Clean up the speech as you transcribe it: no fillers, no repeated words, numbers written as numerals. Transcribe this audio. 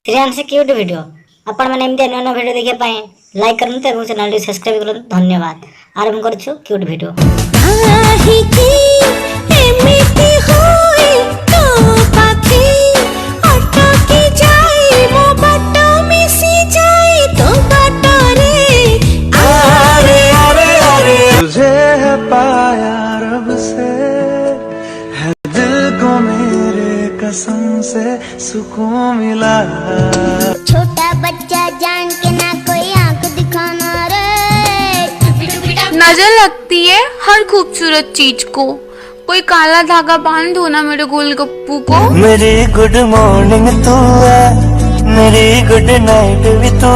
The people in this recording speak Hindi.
श्रेयांश क्यूट वीडियो आपण मैंने एमती नुआ नुआ वीडियो देखिया पाए लाइक करनते एवं चैनल सब्सक्राइब करन धन्यवाद। आरंभ करछु क्यूट वीडियो। आही की एमिति होई तो पाखी ऑटो की जाई मो बाटो मिसी जाई तो बाटो रे अरे अरे अरे तुझे है पाया रब से है दिल को मेरे कसम से सुकून मिला। छोटा बच्चा जान के ना कोई आंख दिखाना रे। नजर लगती है हर खूबसूरत चीज को, कोई काला धागा बांध दो ना मेरे गोलगप्पू को। मेरी गुड मॉर्निंग तू है, मेरी गुड नाइट भी तू।